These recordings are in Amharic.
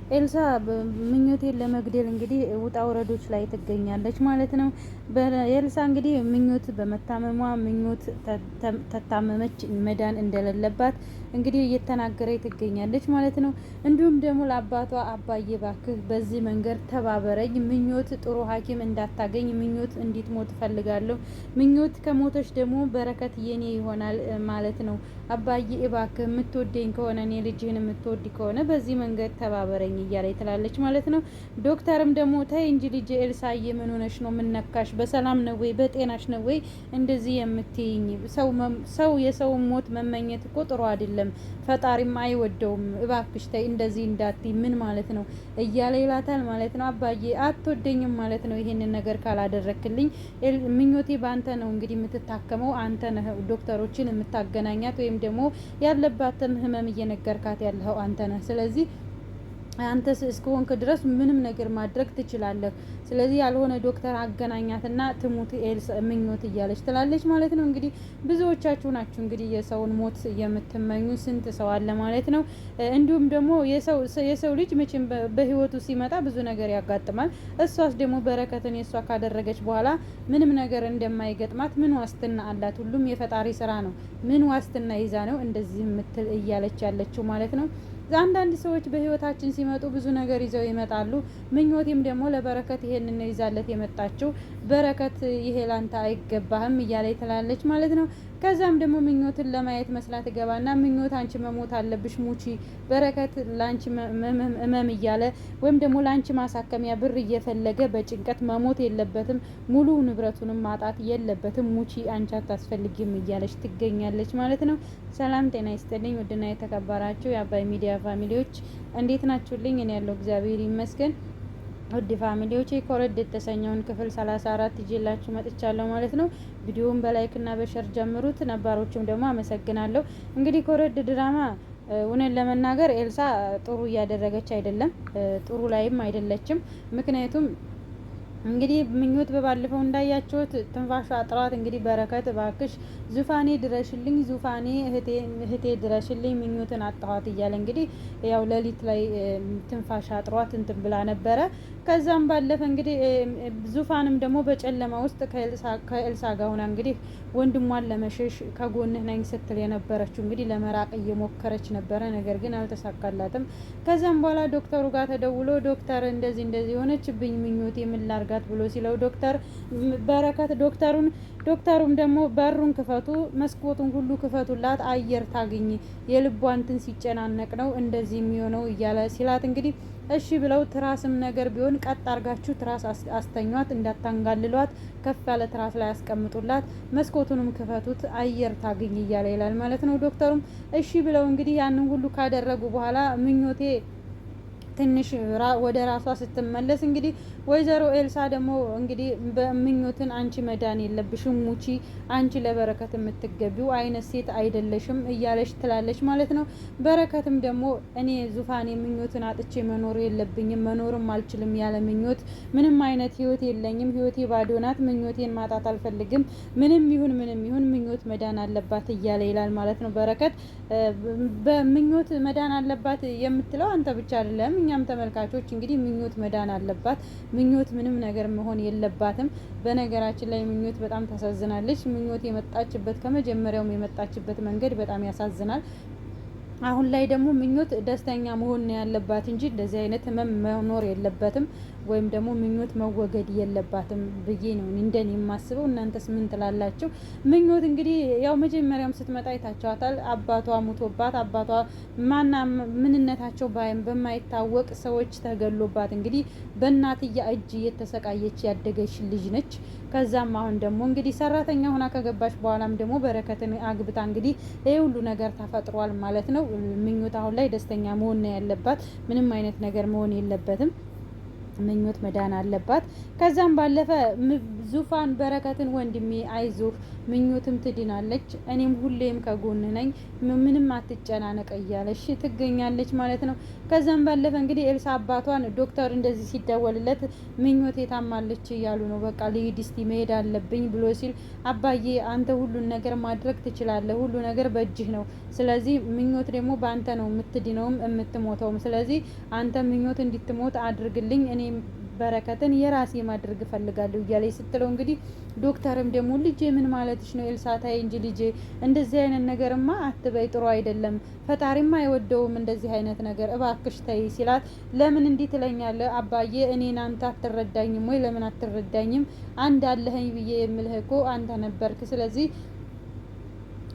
ኤልሳ ምኞቴን ለመግደል እንግዲህ ውጣ ውረዶች ላይ ትገኛለች ማለት ነው። ኤልሳ እንግዲህ ምኞት በመታመሟ ምኞት ተታመመች መዳን እንደሌለባት እንግዲህ እየተናገረች ትገኛለች ማለት ነው። እንዲሁም ደግሞ ለአባቷ አባዬ ባክህ በዚህ መንገድ ተባበረኝ፣ ምኞት ጥሩ ሐኪም እንዳታገኝ ምኞት እንዲትሞት እፈልጋለሁ። ምኞት ከሞቶች ደግሞ በረከት የኔ ይሆናል ማለት ነው። አባዬ እባክህ የምትወደኝ ከሆነ እኔ ልጅህን የምትወድ ከሆነ በዚህ መንገድ ተባበረኝ እያለች ትላለች ማለት ነው። ዶክተርም ደግሞ ተይ እንጂ ልጅ ኤልሳዬ ምን ሆነሽ ነው? ምን ነካሽ? በሰላም ነው ወይ? በጤናሽ ነው ወይ እንደዚህ የምትይኝ? ሰው የሰውን ሞት መመኘት እኮ ጥሩ አይደለም፣ ፈጣሪም አይወደውም። እባክሽ ተይ እንደዚህ እንዳትይ ምን ማለት ነው እያለ ይላታል ማለት ነው። አባዬ አትወደኝም ማለት ነው ይሄንን ነገር ካላደረክልኝ። ምኞቴ በአንተ ነው እንግዲህ የምትታከመው፣ አንተ ነህ ዶክተሮችን የምታገናኛት ወይም ደግሞ ያለባትን ህመም እየነገርካት ያለኸው አንተ ነህ። ስለዚህ አንተ እስከሆንክ ድረስ ምንም ነገር ማድረግ ትችላለህ። ስለዚህ ያልሆነ ዶክተር አገናኛትና ትሙት ምኞት እያለች ትላለች ማለት ነው። እንግዲህ ብዙዎቻችሁ ናችሁ እንግዲህ የሰውን ሞት የምትመኙ ስንት ሰው አለ ማለት ነው። እንዲሁም ደግሞ የሰው ልጅ መቼም በህይወቱ ሲመጣ ብዙ ነገር ያጋጥማል። እሷስ ደግሞ በረከትን የእሷ ካደረገች በኋላ ምንም ነገር እንደማይገጥማት ምን ዋስትና አላት? ሁሉም የፈጣሪ ስራ ነው። ምን ዋስትና ይዛ ነው እንደዚህ የምትል እያለች ያለችው ማለት ነው። አንዳንድ ሰዎች በህይወታችን ሲመጡ ብዙ ነገር ይዘው ይመጣሉ። ምኞቴም ደግሞ ለበረከት ይሄንን ይዛለት የመጣችው። በረከት ይሄ ላንተ አይገባህም እያለ ትላለች ማለት ነው። ከዛም ደግሞ ምኞትን ለማየት መስላ ትገባና ምኞት አንቺ መሞት አለብሽ ሙቺ፣ በረከት ላንቺ እመም እያለ ወይም ደግሞ ላንቺ ማሳከሚያ ብር እየፈለገ በጭንቀት መሞት የለበትም፣ ሙሉ ንብረቱንም ማጣት የለበትም፣ ሙቺ አንቺ አታስፈልጊም እያለች ትገኛለች ማለት ነው። ሰላም ጤና ይስጥልኝ ውድና የተከበራችሁ የአባይ ሚዲያ ፋሚሊዎች እንዴት ናችሁልኝ? እኔ ያለው እግዚአብሔር ይመስገን። ውድ ፋሚሊዎች ኮረድ የተሰኘውን ክፍል 34 ይዤላችሁ መጥቻለሁ ማለት ነው። ቪዲዮውን በላይክ እና በሸር ጀምሩት። ነባሮችም ደግሞ አመሰግናለሁ። እንግዲህ ኮረድ ድራማ እውነት ለመናገር ኤልሳ ጥሩ እያደረገች አይደለም፣ ጥሩ ላይም አይደለችም። ምክንያቱም እንግዲህ ምኞት በባለፈው እንዳያችሁት ትንፋሿ ጥራት እንግዲህ በረከት እባክሽ ዙፋኔ ድረሽልኝ፣ ዙፋኔ እህቴ ድረሽልኝ፣ ምኞትን አጣኋት እያለ እንግዲህ ያው ሌሊት ላይ ትንፋሽ አጥሯት እንትን ብላ ነበረ። ከዛም ባለፈ እንግዲህ ዙፋንም ደግሞ በጨለማ ውስጥ ከኤልሳ ጋር ሆና እንግዲህ ወንድሟን ለመሸሽ ከጎንህ ነኝ ስትል የነበረችው እንግዲህ ለመራቅ እየሞከረች ነበረ። ነገር ግን አልተሳካላትም። ከዛም በኋላ ዶክተሩ ጋር ተደውሎ ዶክተር እንደዚህ የሆነችብኝ ምኞቴ ምን ላርጋት ብሎ ሲለው ዶክተር በረከት ዶክተሩም ደግሞ በሩን ክፈቱ፣ መስኮቱን ሁሉ ክፈቱላት፣ አየር ታግኝ፣ የልቧ እንትን ሲጨናነቅ ነው እንደዚህ የሚሆነው እያለ ሲላት እንግዲህ እሺ ብለው ትራስም ነገር ቢሆን ቀጥ አርጋችሁ ትራስ አስተኟት፣ እንዳታንጋልሏት፣ ከፍ ያለ ትራስ ላይ ያስቀምጡላት፣ መስኮቱንም ክፈቱት፣ አየር ታግኝ እያለ ይላል ማለት ነው። ዶክተሩም እሺ ብለው እንግዲህ ያንን ሁሉ ካደረጉ በኋላ ምኞቴ ትንሽ ወደ ራሷ ስትመለስ እንግዲህ ወይዘሮ ኤልሳ ደግሞ እንግዲህ በምኞትን አንቺ መዳን የለብሽም ሙቺ፣ አንቺ ለበረከት የምትገቢው አይነት ሴት አይደለሽም እያለች ትላለች ማለት ነው። በረከትም ደግሞ እኔ ዙፋኔ ምኞትን አጥቼ መኖር የለብኝም፣ መኖርም አልችልም ያለ ምኞት ምንም አይነት ህይወት የለኝም፣ ህይወቴ ባዶ ናት፣ ምኞቴን ማጣት አልፈልግም፣ ምንም ይሁን ምኞት መዳን አለባት እያለ ይላል ማለት ነው። በረከት በምኞት መዳን አለባት የምትለው አንተ ብቻ አይደለም፣ እኛም ተመልካቾች እንግዲህ ምኞት መዳን አለባት። ምኞት ምንም ነገር መሆን የለባትም። በነገራችን ላይ ምኞት በጣም ታሳዝናለች። ምኞት የመጣችበት ከመጀመሪያውም የመጣችበት መንገድ በጣም ያሳዝናል። አሁን ላይ ደግሞ ምኞት ደስተኛ መሆን ነው ያለባት እንጂ እንደዚህ አይነት ህመም መኖር የለበትም፣ ወይም ደግሞ ምኞት መወገድ የለባትም ብዬ ነው እንደኔ የማስበው። እናንተስ ምን ትላላችሁ? ምኞት እንግዲህ ያው መጀመሪያም ስትመጣ አይታችኋታል። አባቷ ሙቶባት አባቷ ምንነታቸው በማይታወቅ ሰዎች ተገሎባት እንግዲህ በእናትያ እጅ እየተሰቃየች ያደገች ልጅ ነች። ከዛም አሁን ደግሞ እንግዲህ ሰራተኛ ሆና ከገባች በኋላም ደግሞ በረከትን አግብታ እንግዲህ ይሄ ሁሉ ነገር ተፈጥሯል ማለት ነው። ምኞት አሁን ላይ ደስተኛ መሆን ነው ያለባት፣ ምንም አይነት ነገር መሆን የለበትም። ምኞት መዳን አለባት። ከዛም ባለፈ ዙፋን በረከትን ወንድሜ አይዞህ ምኞትም ትድናለች፣ እኔም ሁሌም ከጎን ነኝ፣ ምንም አትጨናነቅ እያለች ትገኛለች ማለት ነው። ከዛም ባለፈ እንግዲህ ኤልሳ አባቷን ዶክተር እንደዚህ ሲደወልለት ምኞት የታማለች እያሉ ነው። በቃ ልሂድ እስቲ መሄድ አለብኝ ብሎ ሲል አባዬ አንተ ሁሉን ነገር ማድረግ ትችላለህ፣ ሁሉ ነገር በእጅህ ነው። ስለዚህ ምኞት ደግሞ በአንተ ነው የምትድነውም የምትሞተውም። ስለዚህ አንተ ምኞት እንድትሞት አድርግልኝ፣ እኔ በረከትን የራሴ ማድረግ እፈልጋለሁ እያለች ስትለው እንግዲህ ዶክተርም ደግሞ ልጄ ምን ማለትሽ ነው ኤልሳ? ታይ እንጂ ልጄ እንደዚህ አይነት ነገርማ አትበይ፣ ጥሩ አይደለም፣ ፈጣሪማ አይወደውም እንደዚህ አይነት ነገር፣ እባክሽ ተይ ሲላት ለምን እንዲህ ትለኛለህ አባዬ? እኔን አንተ አትረዳኝም ወይ? ለምን አትረዳኝም? አንድ አለኸኝ ብዬ የምልህ እኮ አንተ ነበርክ። ስለዚህ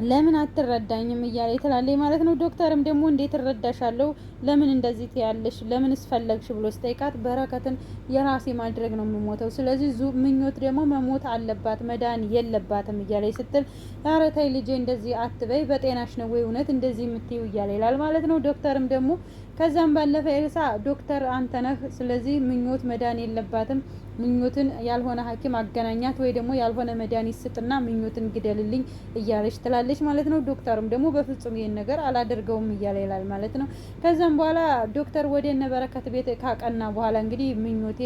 ለምን አትረዳኝም እያለ ትላለች ማለት ነው። ዶክተርም ደግሞ እንዴት እረዳሻለሁ? ለምን እንደዚህ ትያለሽ? ለምን እስፈለግሽ ብሎ ስጠይቃት በረከትን የራሴ ማድረግ ነው የምሞተው። ስለዚህ ምኞት ደግሞ መሞት አለባት መዳን የለባትም እያለች ስትል ኧረ ተይ ልጄ እንደዚህ አትበይ፣ በጤናሽ ነው ወይ እውነት እንደዚህ የምትይው እያለ ይላል ማለት ነው። ዶክተርም ደግሞ ከዛም ባለፈ ኤልሳ ዶክተር አንተ ነህ፣ ስለዚህ ምኞት መዳን የለባትም፣ ምኞትን ያልሆነ ሐኪም አገናኛት ወይ ደግሞ ያልሆነ መድኃኒት ስጥና ምኞትን ግደልልኝ እያለች ትላለች ማለት ነው። ዶክተርም ደግሞ በፍጹም ይሄን ነገር አላደርገውም እያለ ይላል ማለት ነው። ከዛም በኋላ ዶክተር ወደ እነ በረከት ቤት ካቀና በኋላ እንግዲህ ምኞቴ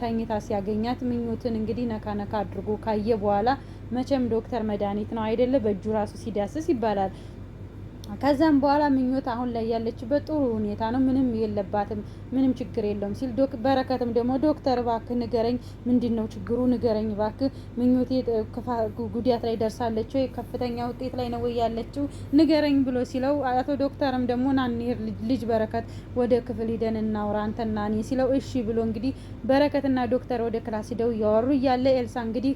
ተኝታ ሲያገኛት ምኞትን እንግዲህ ነካ ነካ አድርጎ ካየ በኋላ መቼም ዶክተር መድኃኒት ነው አይደለ በእጁ ራሱ ሲዳስስ ይባላል። ከዛም በኋላ ምኞት አሁን ላይ ያለችበት ጥሩ ሁኔታ ነው፣ ምንም የለባትም፣ ምንም ችግር የለውም ሲል በረከትም ደግሞ ዶክተር እባክህ ንገረኝ፣ ምንድነው ችግሩ ንገረኝ እባክህ፣ ምኞቴ ጉዳት ላይ ደርሳለች ወይ? ከፍተኛ ውጤት ላይ ነው ወይ ያለችው? ንገረኝ ብሎ ሲለው አቶ ዶክተርም ደግሞ ና እንሂድ ልጅ በረከት ወደ ክፍል ሂደን እናውራ አንተና እኔ ሲለው እሺ ብሎ እንግዲህ በረከትና ዶክተር ወደ ክላስ ሂደው እያወሩ እያለ ኤልሳ እንግዲህ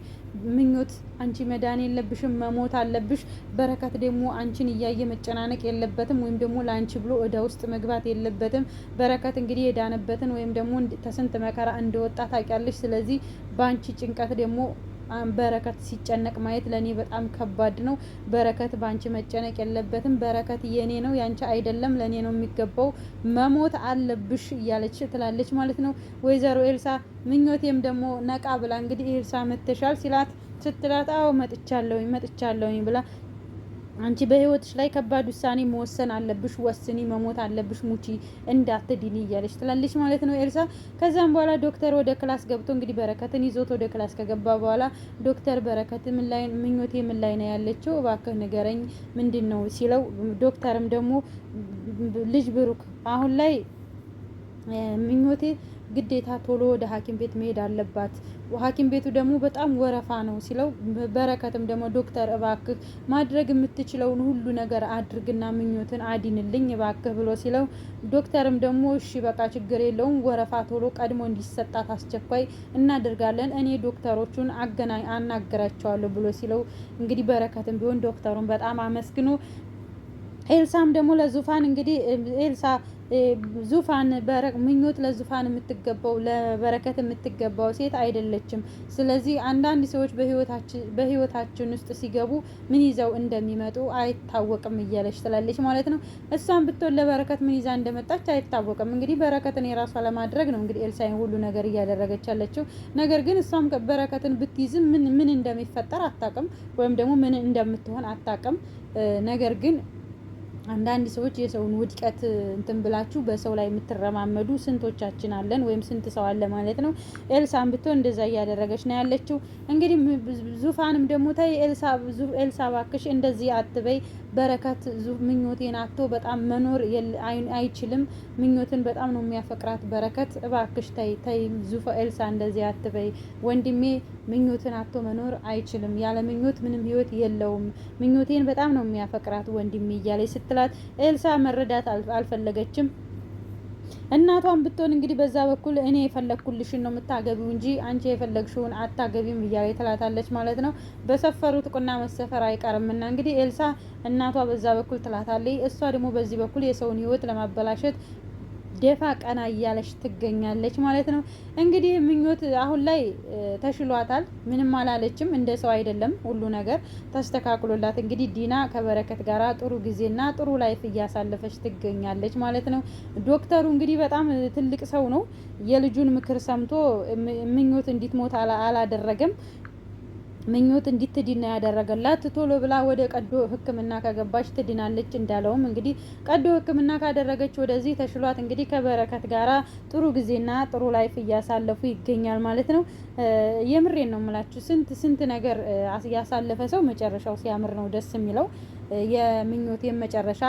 ምኞት አንቺ መዳን የለብሽም መሞት አለብሽ፣ በረከት ደግሞ አንቺን እያየ መጨናነቅ የለበትም ወይም ደግሞ ለአንቺ ብሎ እዳ ውስጥ መግባት የለበትም። በረከት እንግዲህ የዳነበትን ወይም ደግሞ ተስንት መከራ እንደወጣ ታውቂያለሽ። ስለዚህ በአንቺ ጭንቀት ደግሞ በረከት ሲጨነቅ ማየት ለኔ በጣም ከባድ ነው። በረከት ባንቺ መጨነቅ የለበትም። በረከት የኔ ነው ያንቺ አይደለም፣ ለኔ ነው የሚገባው። መሞት አለብሽ እያለች ትላለች ማለት ነው ወይዘሮ ኤልሳ። ምኞቴም ደግሞ ነቃ ብላ እንግዲህ ኤልሳ መተሻል ሲላት ስትላት አዎ መጥቻለሁኝ ብላ አንቺ በህይወትሽ ላይ ከባድ ውሳኔ መወሰን አለብሽ፣ ወስኒ፣ መሞት አለብሽ፣ ሙቺ እንዳትድኒ እያለች ትላለች ማለት ነው ኤልሳ። ከዛም በኋላ ዶክተር ወደ ክላስ ገብቶ እንግዲህ በረከትን ይዞት ወደ ክላስ ከገባ በኋላ ዶክተር በረከት ምኞቴ ምን ላይ ነው ያለችው እባክህ ንገረኝ ምንድን ነው ሲለው ዶክተርም ደግሞ ልጅ ብሩክ አሁን ላይ ምኞቴ ግዴታ ቶሎ ወደ ሐኪም ቤት መሄድ አለባት፣ ሐኪም ቤቱ ደግሞ በጣም ወረፋ ነው ሲለው በረከትም ደግሞ ዶክተር እባክህ ማድረግ የምትችለውን ሁሉ ነገር አድርግና ምኞትን አዲንልኝ እባክህ ብሎ ሲለው ዶክተርም ደግሞ እሺ በቃ ችግር የለውም ወረፋ ቶሎ ቀድሞ እንዲሰጣት አስቸኳይ እናደርጋለን፣ እኔ ዶክተሮቹን አናገራቸዋለሁ ብሎ ሲለው እንግዲህ በረከትም ቢሆን ዶክተሩን በጣም አመስግኖ ኤልሳም ደግሞ ለዙፋን እንግዲህ ኤልሳ ዙፋን ምኞት ለዙፋን የምትገባው ለበረከት የምትገባው ሴት አይደለችም። ስለዚህ አንዳንድ ሰዎች በህይወታችን ውስጥ ሲገቡ ምን ይዘው እንደሚመጡ አይታወቅም እያለች ትላለች ማለት ነው። እሷም ብትሆን ለበረከት ምን ይዛ እንደመጣች አይታወቅም። እንግዲህ በረከትን የራሷ ለማድረግ ነው እንግዲህ ኤልሳይን ሁሉ ነገር እያደረገች ያለችው። ነገር ግን እሷም በረከትን ብትይዝም ምን እንደሚፈጠር አታውቅም፣ ወይም ደግሞ ምን እንደምትሆን አታውቅም። ነገር ግን አንዳንድ ሰዎች የሰውን ውድቀት እንትን ብላችሁ በሰው ላይ የምትረማመዱ ስንቶቻችን አለን፣ ወይም ስንት ሰው አለ ማለት ነው። ኤልሳም ብትሆን እንደዛ እያደረገች ነው ያለችው። እንግዲህ ዙፋንም ደግሞ ታይ ኤልሳ ባክሽ እንደዚህ አትበይ፣ በረከት ምኞቴን አቶ በጣም መኖር አይችልም፣ ምኞትን በጣም ነው የሚያፈቅራት በረከት፣ እባክሽ ታይ ኤልሳ እንደዚህ አትበይ፣ ወንድሜ ምኞትን አቶ መኖር አይችልም፣ ያለ ምኞት ምንም ህይወት የለውም፣ ምኞቴን በጣም ነው የሚያፈቅራት ወንድሜ እያለች ስትላት ኤልሳ መረዳት አልፈለገችም። እናቷን ብትሆን እንግዲህ በዛ በኩል እኔ የፈለግኩልሽን ነው የምታገቢው እንጂ አንቺ የፈለግሽውን አታገቢም እያለች ትላታለች ማለት ነው። በሰፈሩት ቁና መሰፈር አይቀርምና እንግዲህ ኤልሳ እናቷ በዛ በኩል ትላታለች፣ እሷ ደግሞ በዚህ በኩል የሰውን ህይወት ለማበላሸት ደፋ ቀና እያለች ትገኛለች ማለት ነው። እንግዲህ ምኞት አሁን ላይ ተሽሏታል፣ ምንም አላለችም። እንደ ሰው አይደለም፣ ሁሉ ነገር ተስተካክሎላት እንግዲህ ዲና ከበረከት ጋር ጥሩ ጊዜና ጥሩ ላይፍ እያሳለፈች ትገኛለች ማለት ነው። ዶክተሩ እንግዲህ በጣም ትልቅ ሰው ነው። የልጁን ምክር ሰምቶ ምኞት እንዲትሞት አላደረገም። ምኞት እንድትድን ያደረገላት ቶሎ ብላ ወደ ቀዶ ሕክምና ከገባች ትድናለች እንዳለውም እንግዲህ ቀዶ ሕክምና ካደረገች ወደዚህ ተሽሏት እንግዲህ ከበረከት ጋራ ጥሩ ጊዜና ጥሩ ላይፍ እያሳለፉ ይገኛል ማለት ነው። የምሬን ነው የምላችሁ። ስንት ነገር ያሳለፈ ሰው መጨረሻው ሲያምር ነው ደስ የሚለው። የምኞት መጨረሻ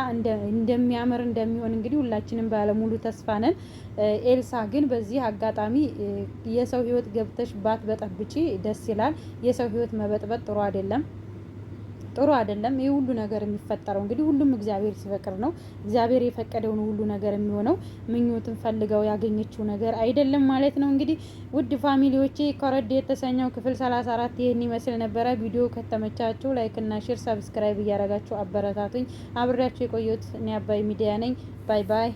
እንደሚያምር እንደሚሆን እንግዲህ ሁላችንም ባለሙሉ ተስፋ ነን። ኤልሳ ግን በዚህ አጋጣሚ የሰው ህይወት ገብተሽ ባትበጠብጪ ደስ ይላል። የሰው ህይወት መበጥበጥ ጥሩ አይደለም። ይህ ሁሉ ነገር የሚፈጠረው እንግዲህ ሁሉም እግዚአብሔር ሲፈቅድ ነው። እግዚአብሔር የፈቀደውን ሁሉ ነገር የሚሆነው ምኞትን ፈልገው ያገኘችው ነገር አይደለም ማለት ነው። እንግዲህ ውድ ፋሚሊዎቼ ኮረዴ የተሰኘው ክፍል 34 ይህን ይመስል ነበረ። ቪዲዮ ከተመቻችሁ ላይክ እና ሼር፣ ሰብስክራይብ እያደረጋችሁ አበረታቱኝ። አብሬያችሁ የቆየሁት እኔ አባይ ሚዲያ ነኝ። ባይ ባይ።